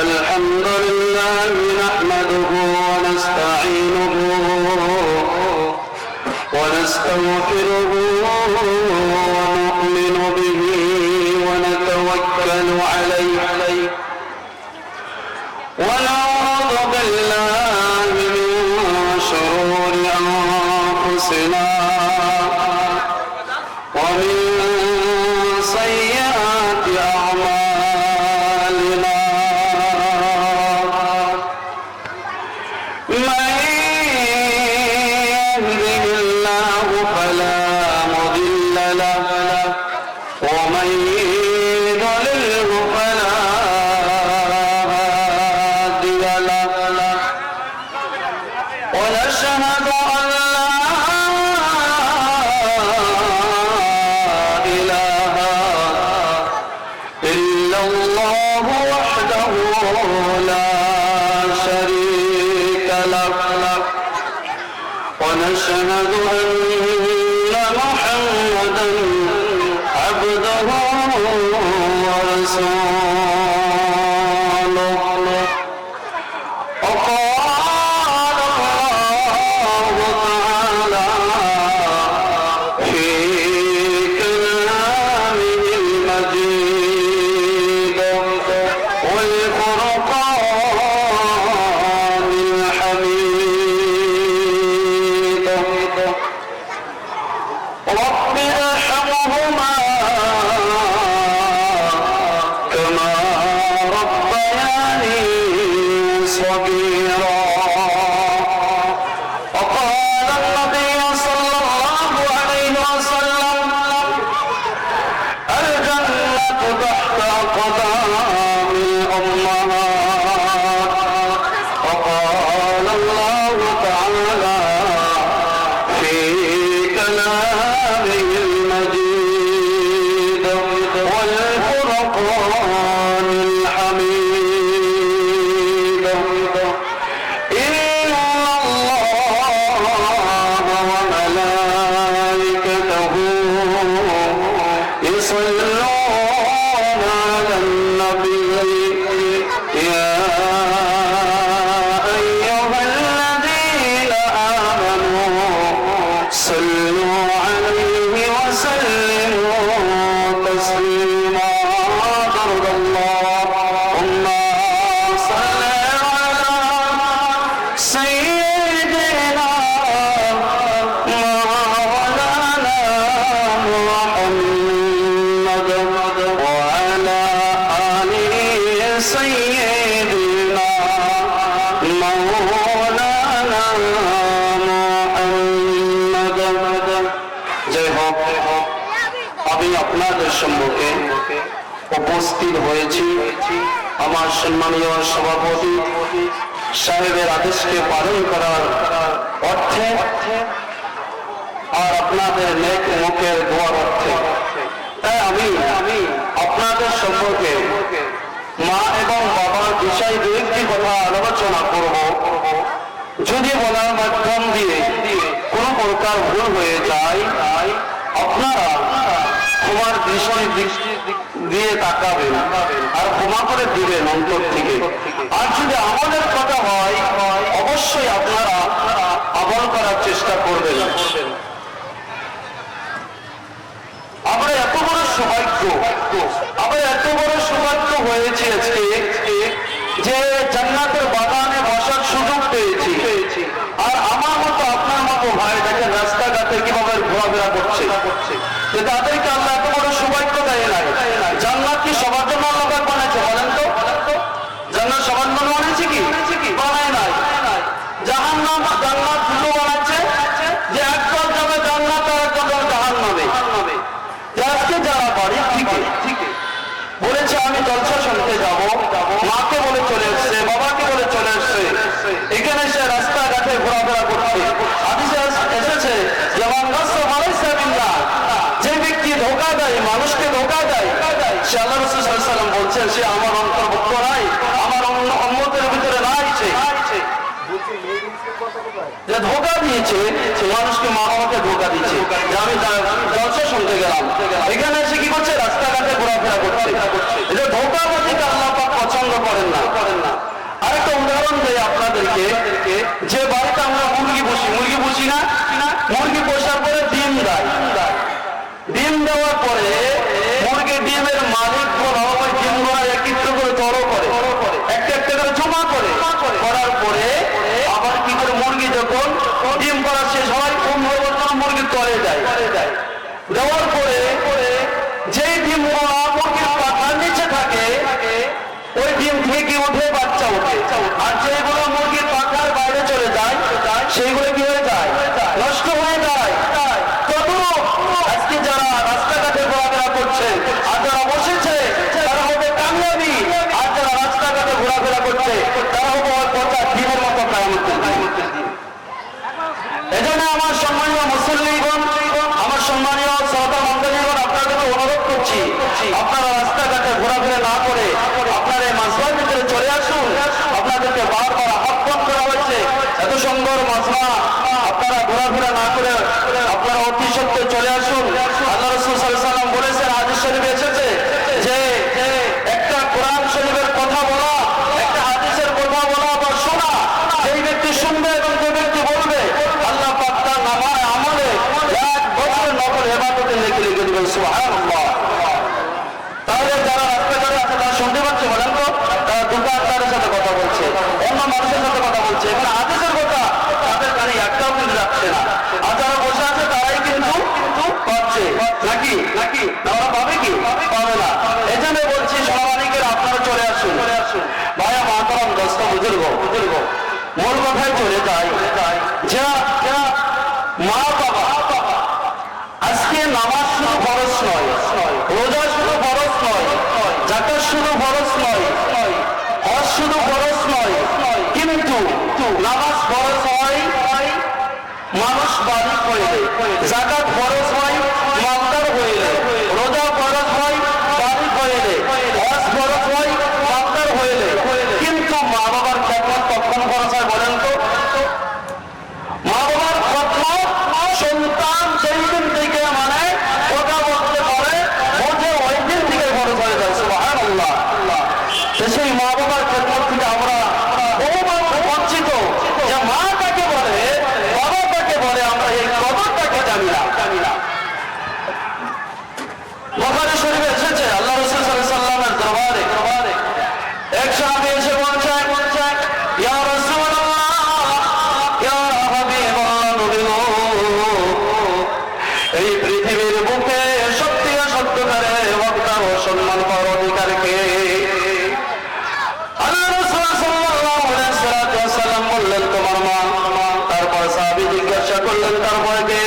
الحمد لله نحمده ونستعينه ونستغفره ونؤمن به ونتوكل عليه ونعوذ بالله من شرور أنفسنا ومن سيئات أعمالنا من يهده الله فلا مضل له ومن يضلله فلا هادي له ونشهد أن لا إله إلا الله وحده لا شريك له ونشهد أن محمدا عبده ورسوله وقال الله تعالى في كلامه المجيد والفرقان الحميد رب ارحمهما كما ربياني صغيرا وقال النبي صلى الله عليه وسلم الجنة تحت أقدام الأمهات وقال الله تعالى في كلامه المجيد والفرقان الحميد إن الله وملائكته يصلون على النبي يا أيها الذين آمنوا صلوا عليه وسلموا تسليما ضرب اللهم صل على سيدنا مولانا محمد وعلى آله سيدنا مولانا محمد জয় হোক আমি আপনাদের সম্মুখে উপস্থিত হয়েছি আমার সম্মানীয় সভাপতি সাহেবের আদেশকে পালন করার অর্থে আর আপনাদের নেক মুখের দোয়ার অর্থে তাই আমি আপনাদের সম্পর্কে মা এবং বাবার বিষয় দু একটি কথা আলোচনা করব যদি বলার মাধ্যম দিয়ে কোনো প্রকার ভুল হয়ে যায় আপনারা ক্ষমার দৃষ্টি দিয়ে তাকাবেন আর ক্ষমা করে দিবেন অন্তর থেকে আর যদি আমাদের কথা হয় অবশ্যই আপনারা আমল করার চেষ্টা করবেন আমরা এত বড় সৌভাগ্য হয়েছে আজকে যে জান্নাতের বাগানে বসার সুযোগ পেয়েছি আর আমার মতো আপনার মতো ভাই দেখেন রাস্তাঘাটে কিভাবে ঘোরাফেরা করছে যে তাদেরকে আল্লাহ এত বড় সৌভাগ্য দেয় নাই জান্নাত কি সবার জন্য আল্লাহ পাক বানাইছে বলেন তো জান্নাত সবার জন্য বানাইছে কি বানায় নাই জাহান্নাম জান্নাত দুটো বানাচ্ছে যে একদল যাবে জান্নাত আর একদল যাবে জাহান্নামে আজকে যারা বাড়ি থেকে বলেছে আমি জলসা শুনতে যাব মাকে বলে চলে এসছে বাবাকে বলে চলে এসছে এখানে সে রাস্তাঘাটে ঘোরাফেরা করছে হাদিসে এসেছে যে ব্যক্তি ধোঁকা দেয় মানুষকে ধোঁকা দেয় সে আল্লাহ রাসূল সাল্লাল্লাহু আলাইহি ওয়াসাল্লাম বলছেন সে আমার অন্তর্ভুক্ত নাই আমার উম্মতের ভিতরে নাই সে যে ধোঁকা দিয়েছে মানুষকে মা বাবাকে ধোঁকা দিয়েছে যে আমি জলসা শুনতে গেলাম এখানে এসে কি করছে রাস্তাঘাটে ঘোরাফেরা করছে ধোঁকাবাজিকে আল্লাহ পাক পছন্দ করেন না আপনাদেরকে যে বাড়িতে আমরা মুরগি পুষি না, মুরগি পোষার পরে ডিম দেয়, ডিম দেওয়ার পরে মুরগি ডিমের মালিক ওই ডিমগুলো একত্র করে জড়ো করে একটা একটা করে জমা করে করার পরে আবার কি করে মুরগি যখন ডিম করা শেষ হয় মুরগি তলে যায়, দেওয়ার পরে যেই ডিমগুলো মুরগির পাখার নিচে থাকে ওই ডিম থেকে উঠে বাচ্চা ওঠে, আর যেগুলো মুরগির পাখার বাইরে চলে যায় সেইগুলো কি হয়ে যায়, নষ্ট হয়ে যায়। তদ্রূপ আজকে যারা রাস্তাঘাটে ঘোরাফেরা করছে আর যারা বসেছে তারা হবে কামিয়াবি, আর যারা রাস্তাঘাটে ঘোরাফেরা করছে তারা হবে পচা ডিমের মতো কায়ামতের দিন। এজন্য আমার সম্মানীয় মুসল্লিগণ, আমার সম্মানীয় শ্রোতা মণ্ডলীগণ, আপনাদেরকে অনুরোধ করছি আপনারা রাস্তাঘাটে ঘোরাফেরা না করে আপনারা এই মাসলার ভিতরে চলে আসুন। আপনাদেরকে বারবার আহ্বান করা হয়েছে, এত সুন্দর মাসলা আপনারা ঘোরাফেরা না করে আপনারা অতি সত্ত্বে চলে আসুন। আল্লাহ রাসূল সাল্লাল্লাহু আলাইহি ওয়াসাল্লাম বলেছেন, হাদিস শরীফে এসেছে যে একটা কোরআন শরীফের কথা বলা, একটা হাদিসের কথা বলা বা শোনা, যেই ব্যক্তি শুনবে এবং যে ব্যক্তি বলবে আল্লাহ পাক তার নামায় আমলে 1 বছর নফল ইবাদতের নেকি লিখে দিবেন। সুবহানাল্লাহ। তাহলে যারা রাস্তাঘাটে আছে তারা শুনতে পাচ্ছে, বলেন তো, তারা দোকানদারের সাথে কথা বলছে, অন্য মানুষের সাথে কথা বলছে, এবং হাদিসের কথা তাদের কানে একটাও কিন্তু যাচ্ছে না, আর যারা বসে আছে তারাই কিন্তু পাচ্ছে নাকি তারা পাবে কি পাবে না। এই জন্য বলছি সমানিকের আপনারা চলে আসুন। ভাইয়া মাতারাম দোস্ত বুজুর্গ, মূল কথায় চলে যায় যা মা বাবা আজকে নামাজ শুধু ফরজ নয়, রোজা শুধু ফরজ নয়, যাকাত শুধু ফরজ নয়, হজ শুধু ফরজ নয়, কিন্তু নামাজ ফরজ হয় মানুষ বালিগ হইলে, যাকাত ফরজ হয় মালদার হইলে, রোজা ফরজ হয় বালিগ হইলে, হজ ফরজ হয় মালদার হইলে, কিন্তু মা বাবার খেদমত কখন ফরজ হয় বলেন তো? মা বাবার খেদমত সন্তান সেই দিন থেকে মানে কথা বলতে পারে বোঝে ওই দিন থেকে ফরজ হয়ে যায়। সুবহানাল্লাহ। সেই মা বাবার খেদমত থেকে আমরা বহু মানুষ বঞ্চিত, যে মা কাকে বলে বাবা কাকে বলে আমরা এই কদরটাকে জানি না। বুখারী শরীফে এসেছে আল্লাহ রাসূল সাল্লাল্লাহু আলাইহি ওয়াসাল্লামের দরবারে এক সাহাবী এসে বলছে, ইয়া রাসূলুল্লাহ, ইয়া হাবিবাল্লাহ, নবী গো, এই পৃথিবীর বুকে সত্যিকারে হকদার ও সম্মান পাওয়ার অধিকার কে? আল্লাহ রাসূল সাল্লাল্লাহু আলাইহি ওয়াসাল্লাম বললেন তোমার মা। তারপর সাহাবী জিজ্ঞাসা করলেন তারপর কে?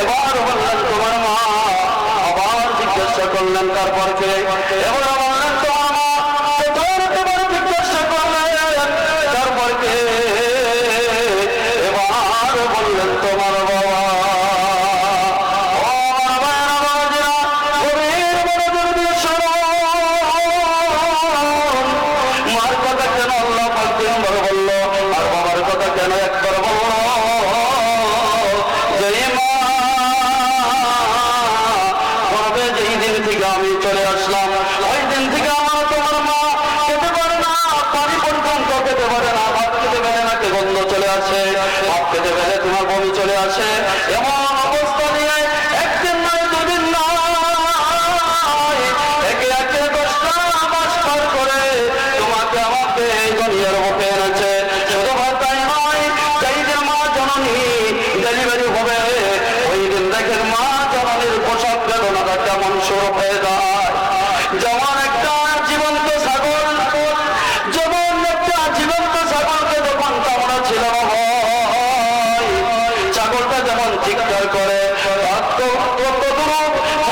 এবার বললেন তোমার মা। আবার জিজ্ঞাসা করলেন তারপর কে? এবার বললেন তোমার মা। তোমার জিজ্ঞাসা করলেন তারপর কে? এবার বললেন তোমার বাবা। মার কথা কেন আল্লাহ পাক তিনবার বললো, আর বাবার কথা কেন একবার বললো? যেই মা বলবে যেই দিন থেকে আমি চলে আসলাম ওই দিন থেকে আমার তোমার মা খেতে পারে না, পানি পর্যন্ত খেতে পারে না, ভাত খেতে পারে না, গন্ধ চলে আসে, ভাত খেতে পেলে তোমার বমি চলে আসে। এমন অবস্থা নিয়ে একদিন নয়, দুদিন নয়, একে 10টা মাস পার করে তোমাকে আমাকে এই দুনিয়ার বুকে এনেছে। শুধু তাই নয়, যেই দিন মা জননী ডেলিভারি হবে ওই দিন দেখেন মা জননীর পোশাক বেদনাটা কেমন শুরু হয়ে যায়। যেমন একটা জীবন্ত ছাগল, যেমন একটা জীবন্ত ছাগলকে যখন চামড়া ছিল ছাগলটা যেমন চিৎকার করে,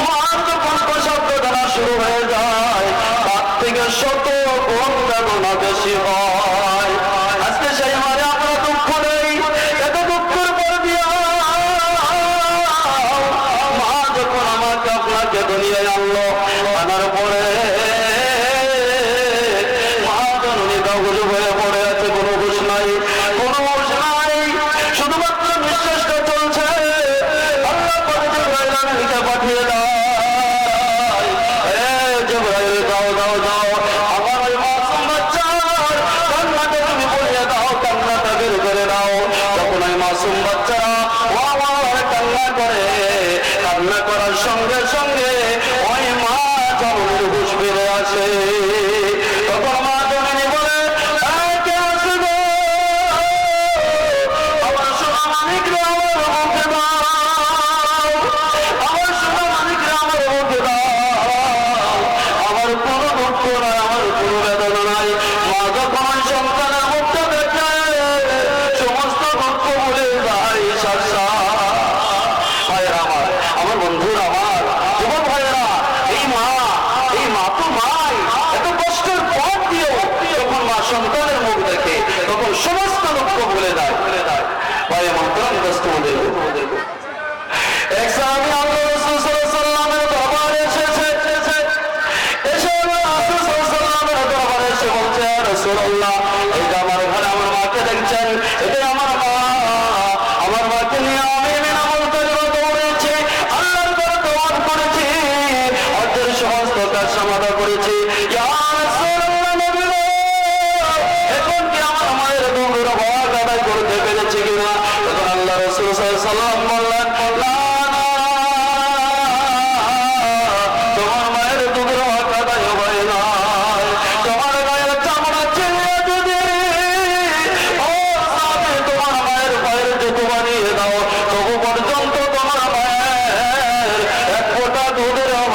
মার যখন পোশাক বেদনা শুরু হয়ে যায় তার থেকে 100 গুণ বেদনা বেশি হয়। আজকে সেই মারে আমরা দুঃখ নেই, এত দুঃখের পর দিয়া মা যখন আমাকে আপনাকে দুনিয়ায় আনলো, আনার পরে মা জননী কাগজ হয়ে পড়ে আছে, কোনো হুঁশ নাই, শুধুমাত্র নিঃশ্বাসটা চলছে। আল্লাহ জিবরাইলকে পাঠিয়ে দেয়, জিবরাইল যাও আমার ওই মাসুম বাচ্চার এই যে আমার ঘরে আমার মাকে দেখছেন, এটাই আমার মা। আমার মাকে নিয়ে আমি বিনামূল করে দৌড়েছি, আল্লাহর ঘরে দোয়া করেছি, হজ্জের সমস্ত কাজ সমাধা করেছি। ইয়া রাসূলুল্লাহ, নবী গো, এখন কি আমার মায়ের দুধের হক আদায় করতে পেরেছি কিনা? তখন আল্লাহ রাসূল সাল্লাল্লাহু আলাইহি ওয়াসাল্লাম বললেন, না না, তোমার মায়ের দুধের হক আদায় হয় না। তোমার গায়ের চামড়া ছিঁড়ে যদি ও সাথে তোমার মায়ের পায়ের জুতো বানিয়ে দাও, তবু পর্যন্ত তোমার মায়ের এক ফোঁটা দুধের হক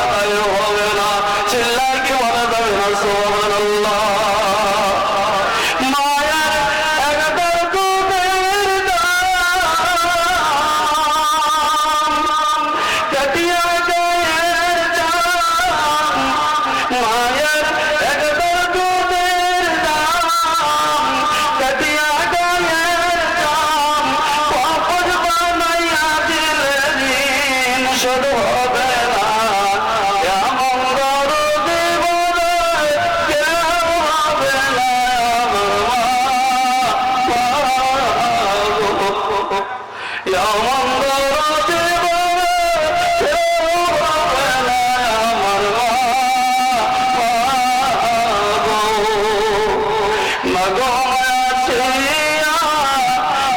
আদায় হবে না। চিল্লায় কি বলা যাবে না সুবহানাল্লাহ? মায়ের একবার দুধের দাম কাটিয়া গায়ের চাম, মায়ের একবার দুধের দাম কাটিয়া গায়ের চাম, পাপড় বানাইয়া দিলে ঋণ শোধ হবে না। এমন দরদ বলে কেউ হবে না আমার মা, এমন দরদ বলে কেউ হবে না আমার মা, মাগো আসিয়া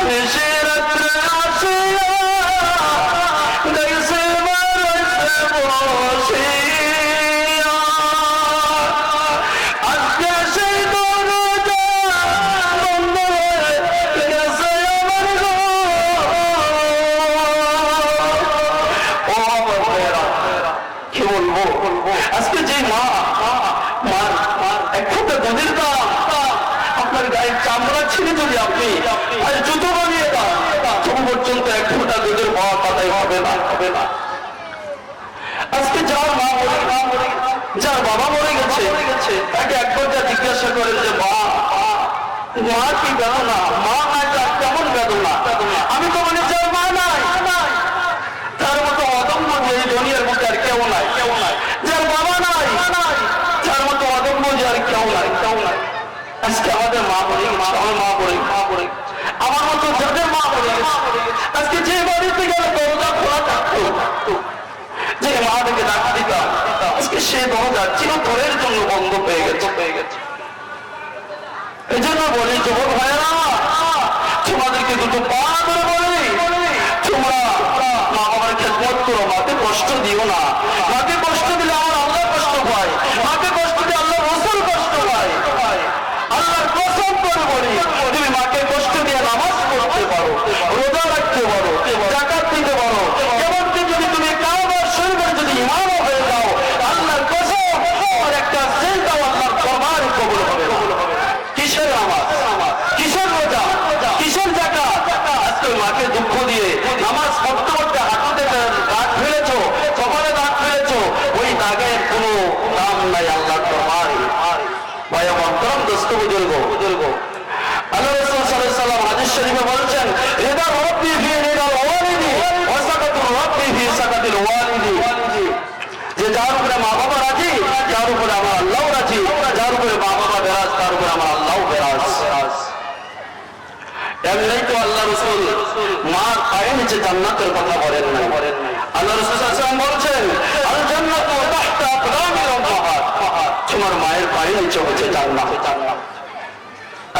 নিশিরাত্রে আসিয়া দেখছে বারসে বসিয়া, আজকে সেই দরজা বন্ধ হয়ে গেছে আমার গো। ও আমার ভাইয়েরা, কি বলবো, আজকে যে মা মার এক ফোঁটা দুধের দাম আপনার গায়ের চামড়া ছিঁড়ে যদি আপনি আর জুতো বানিয়ে দাও, তবু পর্যন্ত এক ফোঁটা দুধের হক আদায় হবে না, হবে না। আজকে যার মা মরে, যার বাবা মরে গেছে, তাকে একবার যা জিজ্ঞাসা করে যে মা মা কি বেদনা, মা নাই তার কেমন বেদনা? আমি তো বলি যার মা নাই তার মতো অদম্য যে এই দুনিয়ার মধ্যে আর কেউ নাই, কেউ নাই। যার বাবা নাই তার মতো অদম্য যে আর কেউ নাই, কেউ নাই। আজকে আমাদের মা মরে গেছে, আমার মা মরে, আমার মতো যাদের মা মরে গেছে, আজকে যে বাড়িতে গেলে দরজা খোলা থাকতো, যে মা থেকে ডাক দিতাম, আজকে সে দরজা চিরতরের জন্য বন্ধ পেয়ে গেছে। এই জন্য বলি যুবক ভাইয়েরা, তোমাদেরকে দুটো পা ধরে বলি, তোমরা মা বাবার খেদমত করো, মাকে কষ্ট দিও না। মাকে কষ্ট দিলে আমার আল্লাহ কষ্ট পায়, মাকে কষ্ট দিলে আল্লাহ রাসূল কষ্ট পায়। আল্লাহর কসম করে বলি, তুমি মাকে কষ্ট দিয়ে নামাজ পড়তে পারো, রোজা রাখতে পারো, যাকাত দিতে পারো, এমনকি যদি তুমি কাবার শরীফের যদি ইমামও হয়ে যাও, আল্লাহর কসম তোমার একটা সিজদাও আল্লাহর দরবারে কবুল হবে। কিসের নামাজ, কিসের রোজা, কিসের যাকাত? আজকে মাকে দুঃখ দিয়ে নামাজ পড়তে পড়তে হাঁটুতে দাগ ফেলেছো, কপালে দাগ ফেলেছো, ওই দাগের কোনো দাম নাই আল্লাহর দরবারে। ভাই আমার করম দোস্ত বুজুর্গ, আল্লাহ রাসূল সাল্লাল্লাহু আলাইহি ওয়াসাল্লাম হাদিস শরীফে বলেছেন, রিদা রাব্বি ফি রিদাল ওয়ালিদি ওয়া সাকাতুর রাব্বি ফি সাকাতিল ওয়ালিদি, যে যার উপরে মা বাবা রাজি, যার উপরে আমার আল্লাহ রাজি, যার উপরে মা বাবা বেরাজ, তার উপরে আমার আল্লাহ বেরাজ। এমনি তো আল্লাহ রাসূল মার পায়ের নিচে জান্নাতের কথা বলেন নাই। আল্লাহ রাসূল সাল্লাল্লাহু আলাইহি ওয়াসাল্লাম বলেছেন, আল জান্নাতু তাহতা আকদামিল উম্মাহাত, তোমার মায়ের পায়ের নিচে হচ্ছে জান্নাত।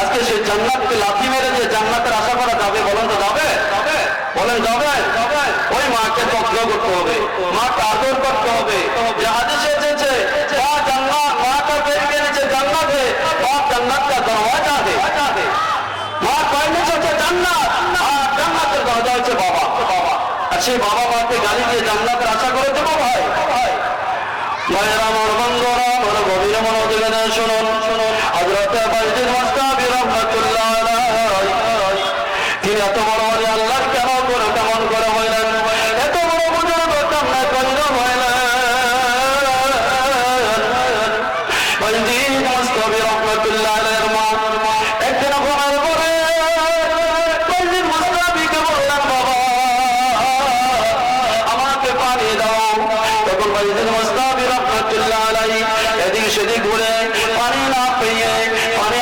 আজকে সেই জান্নাতকে লাথি মেরে যে জান্নাতের আশা করা যাবে, বলেন তো যাবে? বলেন যাবে? ওই মাকে যত্ন করতে হবে, মাকে আদর করতে হবে। যে হাদিসে এসেছে, মা জান্নাত, মা का पेट के नीचे जन्नत है, बाप जन्नत का दरवाजा है। মা পায়ের নিচে হচ্ছে জান্নাত, আর জান্নাতের দরজা হচ্ছে বাবা। আর সেই বাবা মাকে গালি দিয়ে জান্নাতের আশা করে দেবো? ভাই ভাইয়েরা আমার, বন্ধুরা আমার, গভীর মনোযোগে শুনুন। হযরত বাইজিদ মুস্তাফি রাহমাতুল্লাহ আলাইহি, তিনি এত বড় বড় আল্লাহর কেমন করে হইলেন, এত বড় বুজুর্গ কেমন করে হইলেন? বাইজিদ মুস্তাফি রাহমাতুল্লাহ আলাইহির মা একদিন ঘুমার পরে বাইজিদ মুস্তাফিকে বললেন, বাবা আমাকে পানি দাও। তখন বাইজিদ মুস্তাফি রাহমাতুল্লাহ আলাইহি এদিক সেদিক ঘুরে পানি না পেয়ে, পানি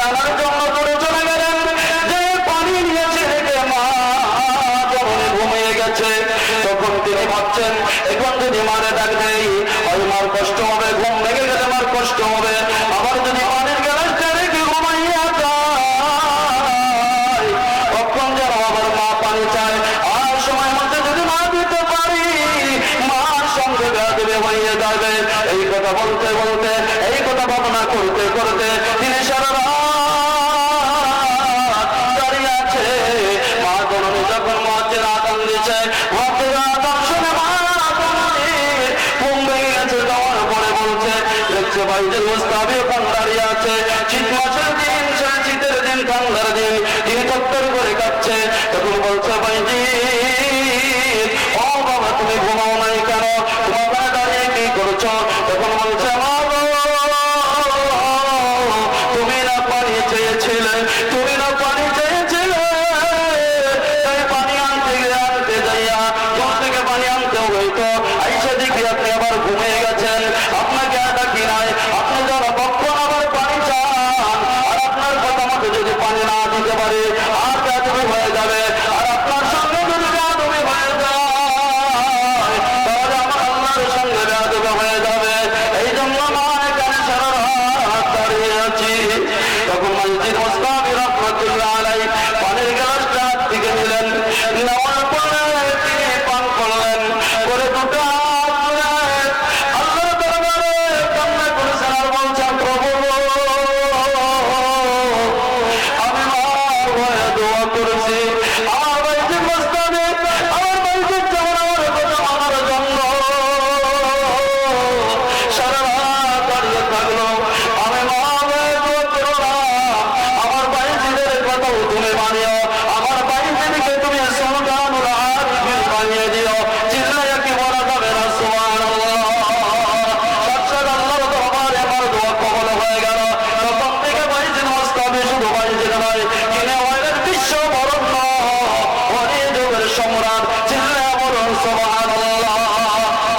মাসের দিন, শীতের দিন, ঠান্ডার দিন, তিনি চত্বর করে কাঁদছে। তখন বলছে ভাইজি, ও বাবা তুমি ঘুমাও নাই কেন, তোমার দাঁড়িয়ে কি করছো? তখন বলছে মা গো, তুমি না পানি চেয়েছিলে, তুমি না পানি চেয়েছিলে, তাই পানি আনতে যাইয়া জল থেকে পানি আনতে হইতো, আইসা দেখি আপনি আবার ঘুমিয়ে গেছেন। আপনাকে এটা কি নাই, আপনি যারা কখন আবার পানি চান, আর আপনার কথা মতো যদি পানি না দিতে পারে আর বেয়াদবি হয়ে যাবে, আর আপনার সঙ্গে যদি বেয়াদবি হয়ে যায় তাহলে আমার আল্লাহর সঙ্গে বেয়াদবি হয়ে যাবে। এই জন্য মা এখানে সারা রাত দাঁড়িয়ে আছি। তখন মসজিদ মুস্তাফি রহমতুল্লাহ আলাইহি পানির গ্লাসটা থেকে নিলেন, নেওয়ার পরে তিনি পান করলেন, করে দুটো আল্লাহর দরবারে কান্না করেছেন আর বলছেন প্রভু আমি মার ভয়ে দোয়া করেছি, আমার বাড়িতে মুস্তাফি আমার বাড়িতে যেমন আমার কথা মানার জন্য সারা রাত দাঁড়িয়ে থাকলো, আমি মা ভয়ে দোয়া করলাম আমার বাড়িদের কথাও তুমি মানিও, আমার বাড়িদেরকে তুমি সুলতানুল আরিফিন বানিয়ে দিও। চিল্লাইয়া কি বলা যাবে না সুবহানাল্লাহ। সাক্ষাৎ আল্লাহর দরবারে আমার দোয়া কবুল হয়ে গেল। তখন থেকে বাইজিদ মুস্তাফি শুধু বাইজিদ নয়, তিনি আমাদের বিশ্ব বরণ্য অলি যুগের সম্রাট। চিল্লাইয়া বলুন সুবহানাল্লাহ।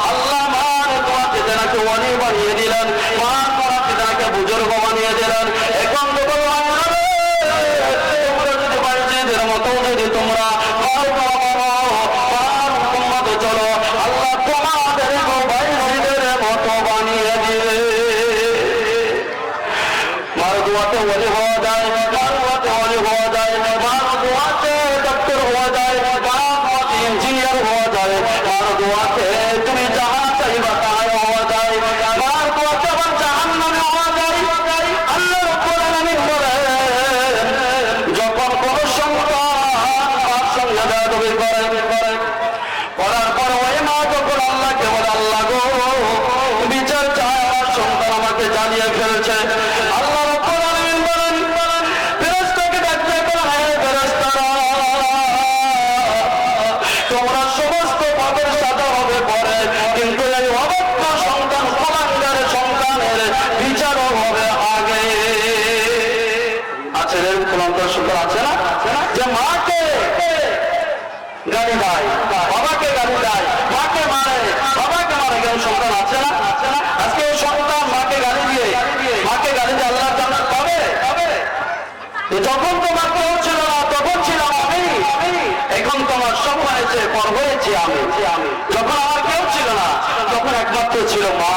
আল্লাহ মান তোমাকে যেনাকে অলি বানিয়ে দিলেন, মান তোমাকে যেনাকে বুজুর্গ বানিয়ে দিলেন। এখন তো বললাম তোমরা যদি বাইজিদের মতো যদি তোমরা চলো, আল্লাহ তোমাদের বাইজিদের মতো বানিয়ে দিবে। মার দোয়াতে ওলি হওয়া যায়, মার দোয়াতে ওলি হওয়া যায়, মার দোয়াতে ডক্টর হওয়া যায়, মার দোয়াতে ইঞ্জিনিয়ার হওয়া যায়, মার দোয়াতে তুমি যাহা চাইবা তাহাই হওয়া যায়, মার দোয়াতে আবার জাহান্নামে হওয়া যায়। আল্লাহ রাব্বুল আলামিন বলেন, যখন কোন সন্তান তার সঙ্গে বেয়াদবি করে, করার পর ওই মা যখন আল্লাহকে বলে আল্লাহ গো বিচার চায় আমার সন্তান আমাকে জ্বালিয়ে ফেলছে, আল্লাহ রাব্বুল আলামিন বলেন ফেরেশতাকে ডাকতে বলেন, হে ফেরেশতারা তোমরা সমস্ত পাপের সাজা হবে পরে, কিন্তু এই অবক্ষ সন্তান কুলাঙ্গারের সন্তানের বিচারও হবে আগে। আছে রে কুলাঙ্গার সন্তান আছে না, যে মাকে গালি দেয়, বাবাকে গালি দেয়, মাকে মারে, বাবাকে মারে, কেউ সন্তান আছে না? আজকে ওই সন্তান মাকে গালি দিয়ে আল্লাহর জান্নাত পাবে? যখন তোমার কেউ ছিল না তখন ছিলাম আমি, এখন তোমার সব হয়েছে, পর হয়েছি আমি। যখন আমার কেউ ছিল না তখন একমাত্র ছিল মা।